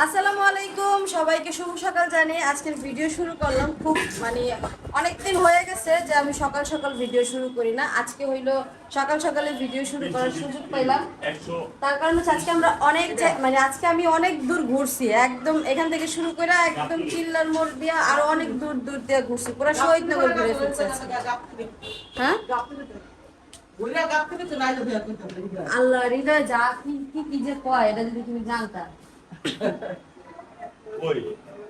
আসসালামু আলাইকুম, সবাইকে শুভ সকাল জানিয়ে আজকের ভিডিও শুরু করলাম। খুব অনেকদিন হয়ে গেছে যে আমি সকাল সকাল ভিডিও শুরু করি না। আজকে হইলো সকাল সকালে ভিডিও শুরু করার সুযোগ পাইলাম। তার কারণ হচ্ছে আজকে আমরা আজকে আমি অনেক দূর ঘুরছি, একদম এখান থেকে শুরু করে একদম চিল্লার মোড় দিয়ে আরো অনেক দূর দূর দিয়ে ঘুরছি, পুরো শহীদনগর ঘুরে ফেলছি। হ্যাঁ আল্লাহ হৃদয় যা কি কি কি যে কয় এটা যদি তুমি জানতা। ওই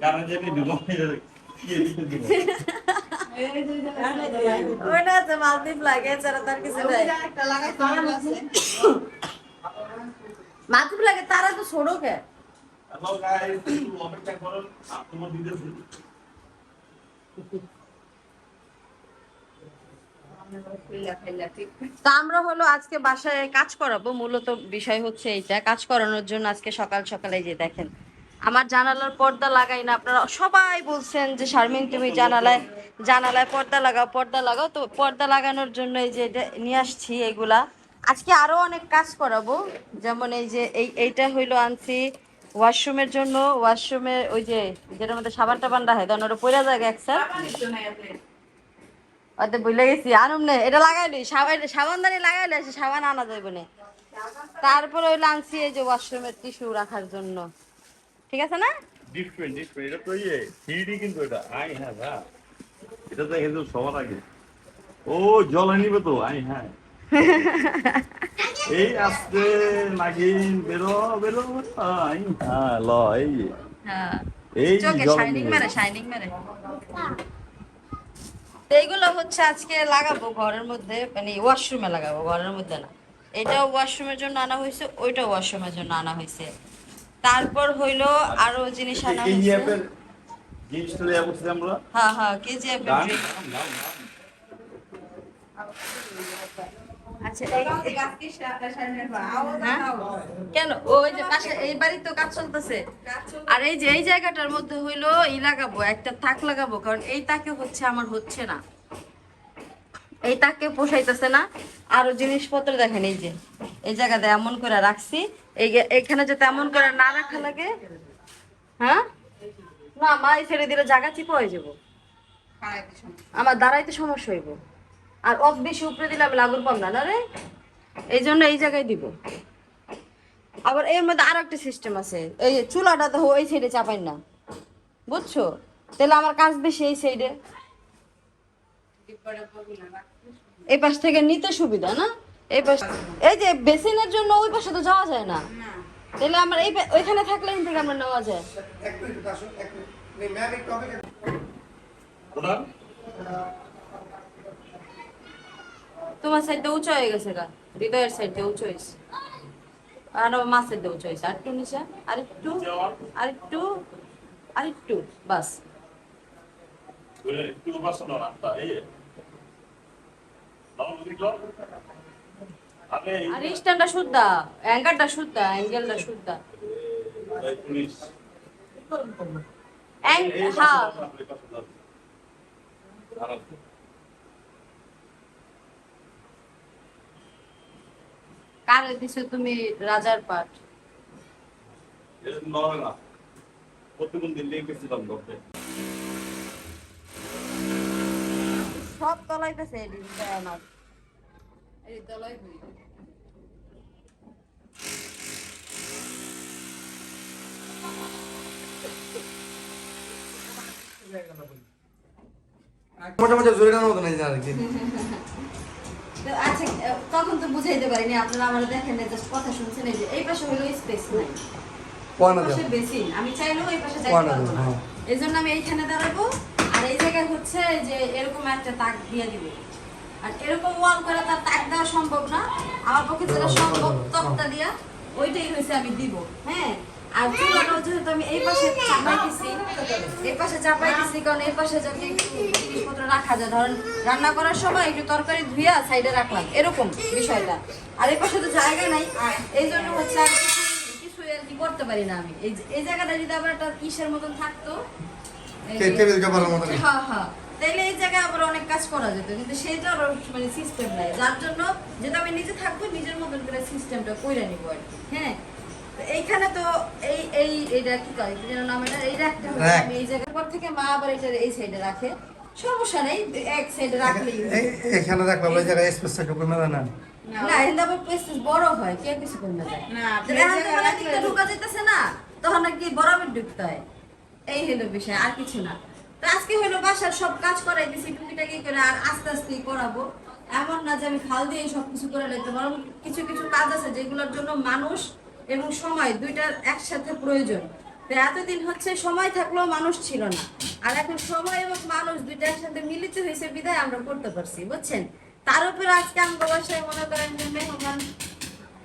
কারণ যে আমি দিব ওটা তো মালদ্বীপ লাগে, এছাড়া তার কিছু নাই। মালদ্বীপ লাগে, তারা তো ছোট কে। অপেক্ষা করুন তোমার দিতেছি। তা আমরা হলো আজকে বাসায় কাজ করাবো, মূলত বিষয় হচ্ছে এইটা। কাজ করানোর জন্য আজকে সকাল সকালে যে দেখেন আমার জানালার পর্দা লাগাই না। আপনারা সবাই বলছেন যে শারমিন তুমি জানালায় জানালায় পর্দা লাগাও, তো পর্দা লাগানোর জন্য এই যে নিয়ে আসছি এগুলা। আজকে আরো অনেক কাজ করাবো, যেমন এই যে এইটা হইলো আনছি ওয়াশরুমের জন্য। ওয়াশরুমের ওই যে যেটার মধ্যে সাবান টাবান রাখে, ধরেন ওটা পয়লা জায়গা একসা ওতে ভুলে গেছি আনুম নে, এটা লাগাইলি সাবানদানি লাগাইলে সাবান আনা যাইব না। তারপরে ওই আনছি এই যে ওয়াশরুমের টিস্যু রাখার জন্য, ঠিক আছে না? ডিফারেন্ট এটা তো ইয়ে থ্রিডি কিন্তু এটা আই হ্যাঁ হ্যাঁ এটা তো কিন্তু সবার আগে ও জল নিবে তো আই হ্যাঁ এই আস্তে নাগিন বেরো বেরো আই হ্যাঁ ল এই হ্যাঁ এই চোখে জল শাইনিং মেরে তো এইগুলো হচ্ছে আজকে লাগাবো ঘরের মধ্যে, মানে ওয়াশরুমে লাগাবো, ঘরের মধ্যে না। এটাও ওয়াশরুমের জন্য আনা হয়েছে, ওইটাও ওয়াশরুমের জন্য আনা হয়েছে। তারপর হইলো আরো জিনিস আনা এই হয়েছে। অ্যাপের জিনিসটা দেয়া করছি আমরা হ্যাঁ হ্যাঁ কেজিএফ এর গান ড্রিঙ্ক। আচ্ছা কেন ওই যে পাশে এই বাড়ি তো কাজ চলতেছে, আর এই যে এই জায়গাটার মধ্যে হইলো লাগাবো, একটা তাক লাগাবো, কারণ এই তাকে হচ্ছে আমার হচ্ছে না, এই তাকে পোষাইতেছে না। আরো জিনিসপত্র দেখেন এই যে এই জায়গাতে এমন করে রাখছি, এখানে যাতে এমন করে না রাখা লাগে। হ্যাঁ না মা এই ছেড়ে দিলে জায়গা চিপ হয়ে যাবো, আমার দাঁড়াইতে সমস্যা হইব। আর বেশি উপরে দিলে আমি লাগুর পাম না রে, এই জন্য এই জায়গায় দিব। আবার এর মধ্যে আরো একটা সিস্টেম আছে, এই যে চুলাটা তো ওই সাইডে চাপাই না, বুঝছো? তাহলে আমার কাজ বেশি এই সাইডে, এই পাশ থেকে নিতে সুবিধা না। এই পাশ এই যে বেসিনের জন্য ওই পাশে তো যাওয়া যায় না, তাহলে আমার ওইখানে থাকলে এখান থেকে আমরা নেওয়া যায়। তোমার সাইডটা উঁচু হয়ে গেছে গা, হৃদয়ের সাইডটা উঁচু হয়েছে, আর মাছ সাইডটা উঁচু হয়েছে। আরেকটু নিচে, আরেকটু আরেকটু আরেকটু, বাস। একটু বাসনা রাখতা এই আর স্ট্যান্ডটা শুদ্ধা, অ্যাঙ্গেলটা শুদ্ধা, পুলিশ হ্যাঁ কারে দিছো তুমি রাজার পাট? না প্রতিদিন দিল্লি গেছিলাম করতে সব তলাইতেছে আমার এই তলাই হই। মোটামুটি জরিনার মতো নাই আর কি। আচ্ছা তখন তো বুঝাইতে পারিনি, আপনারা আমার দেখেন না, জাস্ট কথা শুনছেন। এই যে এই পাশে হলো স্পেস নাই, পয়না পাশে দাও বেসিন, আমি চাইলেও এই পাশে যাইতে পয়না পারবো দাও না। হ্যাঁ। এই জন্য আমি এইখানে দাঁড়াবো, আর এই জায়গায় হচ্ছে যে এরকম একটা তাক দিয়ে দিব। আর এরকম ওয়াল করে তার তাক দেওয়া সম্ভব না, আমার পক্ষে যেটা সম্ভব তক্তা দিয়া ওইটাই হয়েছে আমি দিব। হ্যাঁ আর চুলাটাও যেহেতু আমি এই পাশে চাপাই দিছি, কারণ এই পাশে যাতে একটু জিনিসপত্র রাখা যায়, ধরেন রান্না করার সময় একটু তরকারি ধুইয়া সাইডে রাখলাম, এরকম বিষয়টা। আর এই পাশে তো জায়গা নাই, এই জন্য হচ্ছে আর কিছু আর কি করতে পারি না আমি। এই জায়গাটা যদি আবার একটা কিসের মতন থাকতো, টেবিল কাভারের মতো হ্যাঁ হ্যাঁ, তাইলে এই জায়গায় আবার অনেক কাজ করা যেত, কিন্তু সেইটার মানে সিস্টেম নাই, যার জন্য যেটা আমি নিজে থাকবো নিজের মতন করে সিস্টেমটা কইরা নিব আর কি। হ্যাঁ এইখানে তো এইটা কি করে কি যেন নাম এটা এই রাখতে হবে রাখ। আমি এই জায়গার পর থেকে মা আবার এটা এই সাইডে রাখে সমস্যা নেই এক সাইডে রাখলেই এখানে রাখলাম ওই জায়গায় স্পেস ঢুকে মেলা না না হিন্দা প্রেস বড় হয় কে কিছু করবে যায় না, তো এখন তো মানে দিকটা ঢোকা যেতেছে না তখন নাকি বরাবর ঢুকতে হয় এই হলো বিষয় আর কিছু না তো আজকে হলো বাসার সব কাজ করাই দিছি টুকিটাকি করে আর আস্তে আস্তে করাবো এমন না যে আমি খাল দিয়ে সব কিছু করে নিতে বরং কিছু কিছু কাজ আছে যেগুলোর জন্য মানুষ এবং সময় দুইটার একসাথে প্রয়োজন তো এতদিন হচ্ছে সময় থাকলেও মানুষ ছিল না আর এখন সময় এবং মানুষ দুইটা একসাথে মিলিত হয়েছে বিধায় আমরা করতে পারছি বুঝছেন তার উপরে আজকে আমার বাসায় মনে করেন যে মেহমান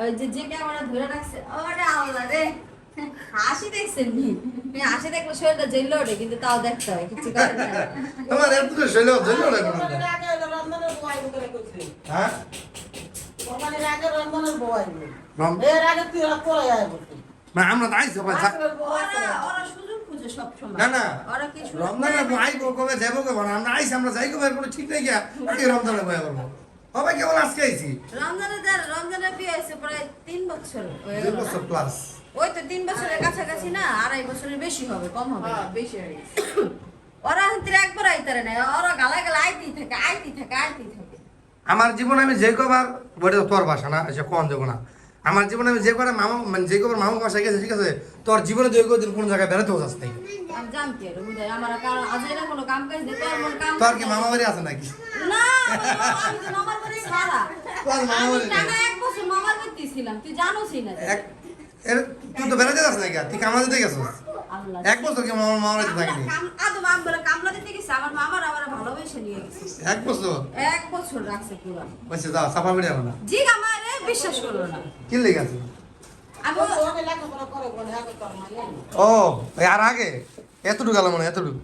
ওই যে ক্যামেরা ধরে রাখছে ওরে আল্লাহ রে হাসি দেখছেন নি হাসি দেখলে শরীরটা জেলে ওঠে কিন্তু তাও দেখতে হয় কিছু করার নাই তোমার এত তো শৈল জন্য না কোনো হ্যাঁ না আমরা তাই সবাই ওরা সুযোগ খুঁজে সব সময় না না ওরা কি সুযোগ রমজানে আইবো কবে যাবো কবে না আমরা আইছি আমরা যাই কবে কোনো ঠিক নাই গিয়া আগে রমজানে বয়া করবো হবে কেবল আজকে আইছি রমজানের বিয়ে হয়েছে প্রায় 3 বছর হয়ে 2 গেল বছর না? প্লাস ওই তো 3 বছরের কাছাকাছি না 2.5 বছরের বেশি হবে কম হবে না। বেশি হয়ে গেছে। ওরা হাতে একবার আইতারে না ওরা গালা গালা আইতেই থাকে আমার জীবনে আমি যে কবার বলে তোর বাসা না সে কোন যাবো না আমার জীবনে আমি যে কবার মামা মানে যে কবার মামা বাসায় গেছে ঠিক আছে তোর জীবনে যে দিন কোন জায়গায় বেড়াতেও যাস নাই আমি জানতে আর বুঝাই আমার কারণ আজ এরা কোনো কাম কাজ দিতে আর মন কাম তোর কি মামা বাড়ি আছে নাকি না আমি তো মামার বাড়ি ছাড়া তোর মামা আমি বাড়ি টাকা 1 বছর মামার বাড়িতে ছিলাম তুই জানোসই না এক তুই তো বেড়াতে যাস নাকি তুই কামলা দিতে গেছিস আল্লাহ 1 বছর কি মামা মামা বাড়িতে থাকিনি আদম আমগুলো কামলা দিতে গেছে আমার মামার আমার ভালোবেসে নিয়ে গেছে 1 বছর 1 বছর রাখছে পুরো বসে যাও সাফা বাড়ি আনো না জি আমারে বিশ্বাস করলো না কি লেগে আছে আমি ও আর আগে এতটুকু গেল মনে এতটুকু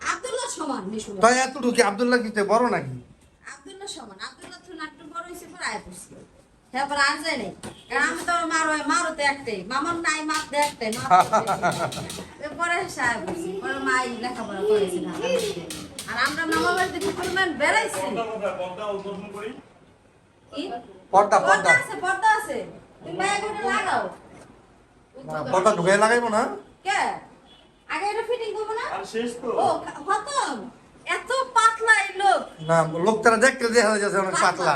আব্দুল্লাহ সমান নিশুল তাই এতটুকু কি আব্দুল্লাহ কি বড় নাকি আব্দুল্লাহ সমান আব্দুল্লাহ তো নাট্য বড় হইছে পর আয় পড়ছে হ্যাঁ পর আর যায় নাই কারণ আমি তো মারো তো একটাই মামার নাই মাপ দে একটাই পরে সাহেব পড়ছি পরে মাই লেখাপড়া করেছে না আর আমরা মামা বাড়িতে কি পরিমাণ বেড়াইছি কি? পর্দা পর্দা আছে তুমি ব্যাগ ওটা লাগাও পর্দা ঢুকে লাগাইবো না কে আগে এটা ফিটিং করবো না আর শেষ তো ও খতম এত পাতলা এই লোক না লোক তারা দেখতে দেখা যাচ্ছে অনেক পাতলা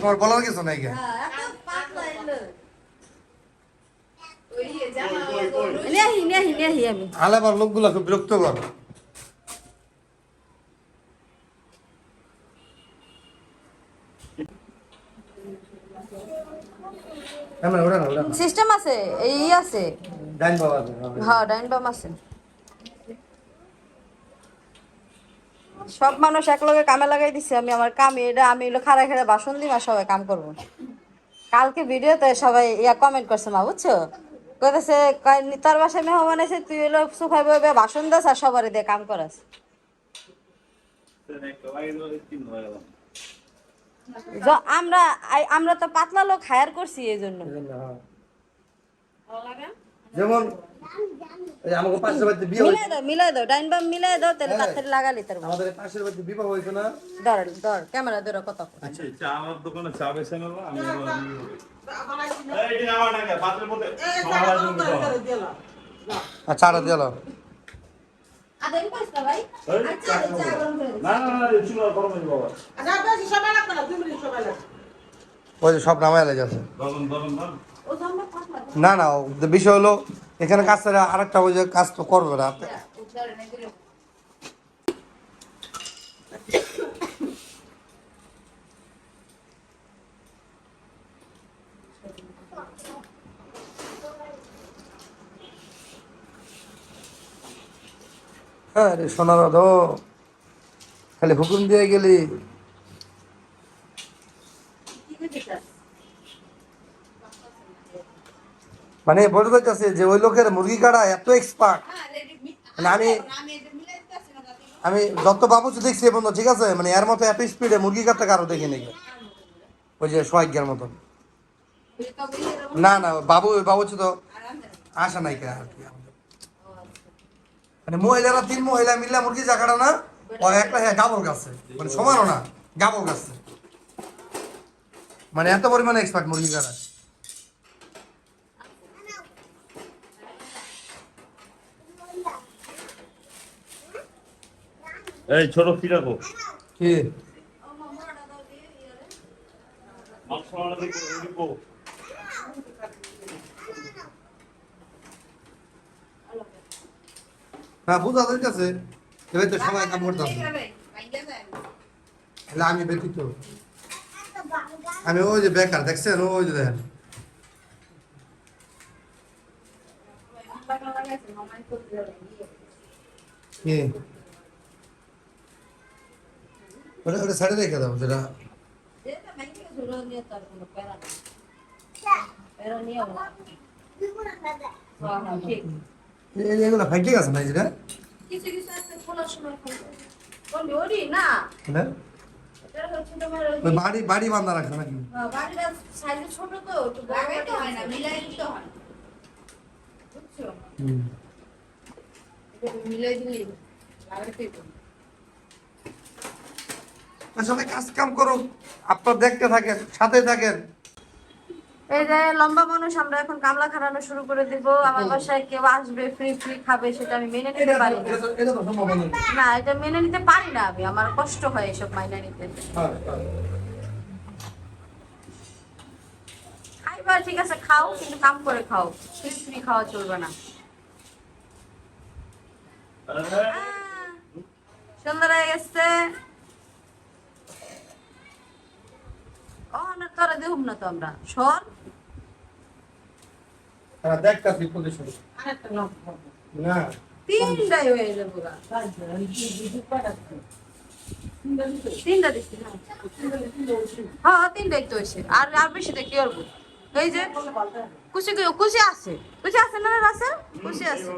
তোমার বলার কিছু নাই গা হ্যাঁ, এত পাতলা এই লোক ওই যে জামা নেহি আমি আলাবার লোকগুলা খুব বিরক্তকর ওটা না ওটা সিস্টেম আছে এই আছে ডাইন বাবা আছে হ্যাঁ ডাইন বাম আছে সব মানুষ একলগে কামে লাগাই দিছে আমি আমার কামে এটা আমি হলো খাড়া খাড়া বাসন দিই আর সবাই কাম করবো কালকে ভিডিওতে সবাই কমেন্ট করছে মা বুঝছো কইতেছে তোর বাসায় মেহমান আছে তুই হলো সোফায় বসে বাসন দাস আর সবারই দিয়ে কাম করাস আমরা তো পাতলা লোক হায়ার করছি এই জন্য যেমন এই আমাকে পাশের বাড়িতে বিয়ে মিলাই দাও ডাইন বাম মিলাই দাও তাহলে তাড়াতাড়ি লাগালি তার আমাদের পাশের বাড়িতে বিবাহ হয়েছে না ধর ক্যামেরা ধরে কত আচ্ছা চা আমার দোকানে চা বেছে নেব আমি এই আমার না পাত্রের মধ্যে আচ্ছা আর দিলো আদেন কইছ ভাই আচ্ছা চা গরম করে না চুলা গরম হয়ে বাবা ওই যে সব নামায় যাচ্ছে গরম গরম না ও তো আমরা পাতলা না না বিষয় হলো এখানে কাজ ছাড়া আরেকটা ওই যে কাজ তো করবে না হ্যাঁ রে সোনার ধো খালি হুকুম দিয়ে গেলি কি কইতেছ মানে বলতে চাইছে যে ওই লোকের মুরগি কাটা এত এক্সপার্ট মানে আমি যত বাবুচু দেখছি এ পর্যন্ত ঠিক আছে মানে এর মতো এত স্পিডে মুরগি কাটতে কারো দেখি নাকি ওই যে সোয়াগ্যের মতন না না বাবুচু তো আসা নাই কে আর কি মানে মহিলারা 3 মহিলা মিলে মুরগি যা কাটা না ও একটা হ্যাঁ গাবল গাছে মানে সমানও না গাবল গাছে মানে এত পরিমাণে এক্সপার্ট মুরগি কাটা এই ছোট কি রাখো কি মাংস রান্না দেখো হ্যাঁ বুঝা যাইতেছে এবার তো সবাই কাম করতেছে তাহলে আমি ব্যতীত আমি ওই যে বেকার দেখছেন ওই যে দেখেন কি ওটা ওটা সাইডে রেখে দাও সেটা এগুলো ফাইটে গেছে না যেটা কিছু কিছু আছে খোলার সময় খুলবে ওরি না হ্যাঁ এটা হচ্ছে তোমার ওই বাড়ি বাড়ি বান্ধা রাখছে নাকি বাড়িটা সাইজে ছোট তো একটু লাগাইতে হয় না মিলাই দিতে হয় বুঝছো এটা মিলাই দিলে লাগাইতে হবে সবাই কাজ কাম করুক আপনার দেখতে থাকেন সাথে থাকেন এই যে লম্বা মানুষ আমরা এখন কামলা খাটানো শুরু করে দিব আমার বাসায় কেউ আসবে ফ্রি ফ্রি খাবে সেটা আমি মেনে নিতে পারি না এটা তো সম্ভব না না এটা মেনে নিতে পারি না আমি আমার কষ্ট হয় এসব মাইনা নিতে খাইবা ঠিক আছে খাও কিন্তু কাম করে খাও ফ্রি ফ্রি খাওয়া চলবে না সুন্দর হয়ে গেছে না তোরা দেহুম না তো আমরা সর দেখতাছি পজিশন না তিনটাই হয়ে যাবো গা। তিনটা দিচ্ছি না হ্যাঁ তিনটাই তো হয়েছে আর আর বেশি দেখি আর এই যে কুচি কুচি আছে না আছে কুচি আছে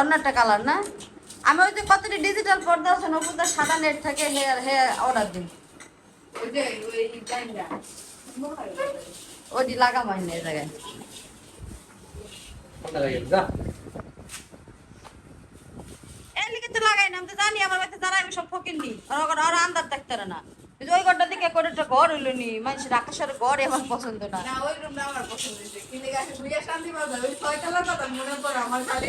অন্যটা কালার না আমি ওই যে কতটি ডিজিটাল পর্দা আছে নপুরটা সাদা নেট থাকে হে অর্ডার দিন ওটি লাগা মাইনে এই জায়গায় এলিকে তো লাগাই না আমি তো জানি আমার বাড়িতে যারা আমি সব ফকিনি আর আন্দার থাকতে না ওই ঘরটা দিকে একটা ঘর হইলো নি মানুষের আকাশের ঘর আমার পছন্দ না ওই রুমটা আমার পছন্দ হয়েছে কিন্তু গাছে বুঝিয়া শান্তি পাওয়া যায় ওই ছয়তলার কথা মনে পড়ে আমার খালি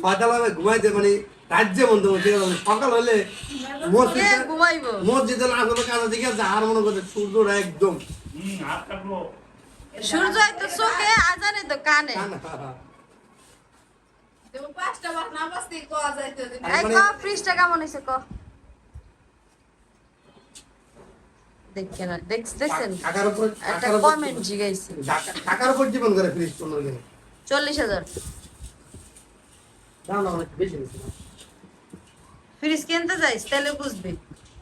ফাটালামে ঘুমাইতে মানে রাজ্যে বন্ধ হচ্ছে সকাল হলে ঘুমাইবো মসজিদে না আসলে কাজে দিকে আর মনে করছে সূর্যটা একদম সূর্য তো চোখে আজানে তো কানে তুমি 5টা বাজ না বাজতেই কোয়া যাইতো এই ক ফ্রিজটা কেমন হইছে ক দেখেন দেখছেন একটা কমেন্ট জিগাইছে টাকার উপর জীবন করে ফ্রিজ তোমরা গেলে 40,000 দাম না অনেক বেশি বেশি ফ্রিজ কিনতে যাইস তাহলে বুঝবি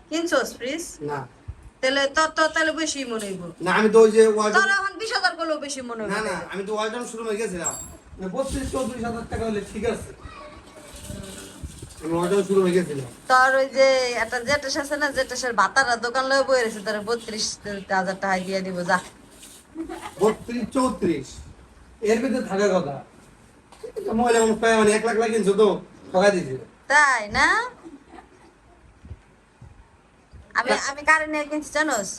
কিনছস ফ্রিজ না তাহলে বেশি মনে হইব না আমি তো ওই যে তোর এখন 20,000 করলেও বেশি মনে হইব না না আমি তো ওয়ালটন শুরু হয়ে গেছিলাম 32-34,000 টাকা হলে ঠিক আছে আমি ওয়ালটন শুরু হয়ে গেছিলাম তোর ওই যে একটা জেটাস আছে না জেটাসের ভাতারা দোকান লয়ে বই রয়েছে তার 32,000 টাকা দিয়ে দিব যা 32-34 এর ভিতরে থাকার কথা মহিলা মানুষ পায় মানে 1 লাখ লাখ কিনছো তো ঠকা দিয়েছিল তাই না আমি কারে নিয়ে কিনছি জানোস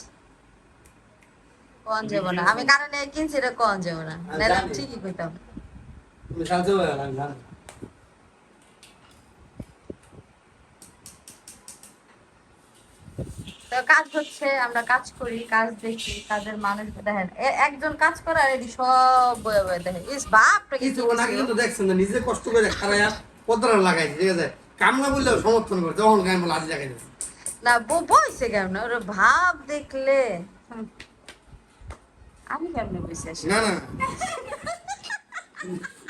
কোন যাব না আমি কারে নিয়ে কিনছি রে কোন যাব না নাহলে আমি ঠিকই কইতাম তুমি সাথে হয়ে গেলাম জানো তো কাজ হচ্ছে আমরা কাজ করি কাজ দেখি কাজের মানুষ দেখেন একজন কাজ করে আর এটি সব বয়ে বয়ে দেখে ইস বাপ রে কিছু না কিন্তু দেখছেন না নিজে কষ্ট করে খারায়া পদরা লাগাইছে ঠিক আছে কামলা বললেও সমর্থন করে যখন গায়ে বলে আজি লাগাই দিচ্ছে না বইছে কেমন ওর ভাব দেখলে আমি কেমনে বসে আসি না না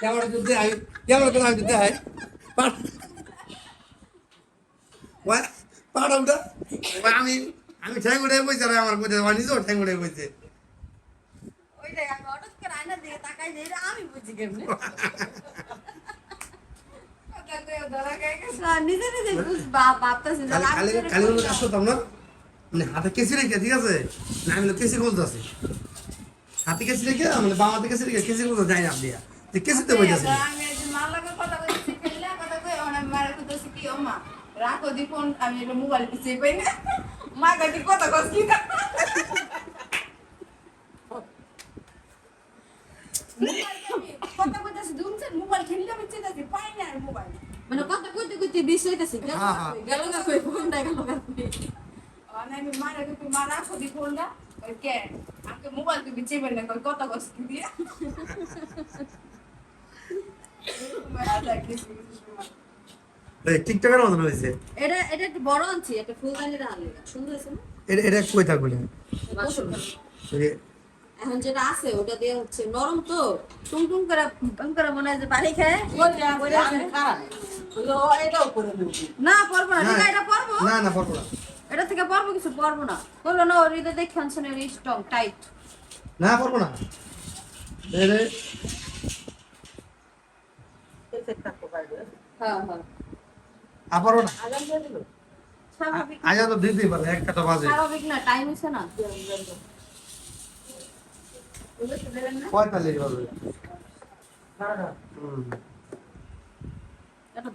কেমন যদি আমি যদি হয় পাড়াটা আমি ঠ্যাং উঠে বসে আর আমার কোথায় আমার নিজেও ঠ্যাং উঠে বসে ওইটাই আমি হঠাৎ করে আয়নার দিকে তাকাই যে এটা আমি বুঝি কেমনে নিজে নিজে ভাবতেছি খালি খালি কাজ করতাম না মানে হাতে কেসি রেখে ঠিক আছে না আমি কেসি খুঁজতে আছি হাতে কেসি রেখে মানে বামাতে কেসি রেখে কেসি খুঁজতে যাই না আপনি যে কেসিতে বইতেছি আমি মার লাগে কথা কইছি খেললে কথা কই অনেক মারে কইতেছি কি ও মা রাখো দি ফোন আমি এটা মোবাইল পিছে পাই না মা গাটি কথা কইছি না কথা কইতেছি দুমছে খেললে বেঁচে যাচ্ছি পাই না আর মোবাইল মানে কথা কইতে কইতে বিষ হইতাছে হ্যাঁ, হ্যাঁ। গেল না কই ফোনটা গেল না কই আমি মারা তুই মা রাখো দি ফোনটা ওই কে আমাকে মোবাইল তুই বেঁচে না কই কত কষ্ট দিয়ে এই টিকটকের মতন হয়েছে। এটা এটা একটু বড় আনছি একটা ফুলদানি রাখলে সুন্দর আছে না এটা কই থাকবে না? এখন যেটা আছে ওটা দিয়ে হচ্ছে নরম তো টুং টুং করে মনে হয় যে বাড়ি খায় না পারবো না ঠিক আছে, এটা পারবো না না পড়বো না, এটা থেকে পারবো কিছু পারবো না বললো না ওর হৃদয় দেখে আনছেন স্ট্রং টাইট না পড়বো না। হ্যাঁ হ্যাঁ পারবো না, স্বাভাবিক আজ তো দিতেই পারে, একটা তো বাজে। স্বাভাবিক না টাইম হচ্ছে না 45 বাজে। এটা তো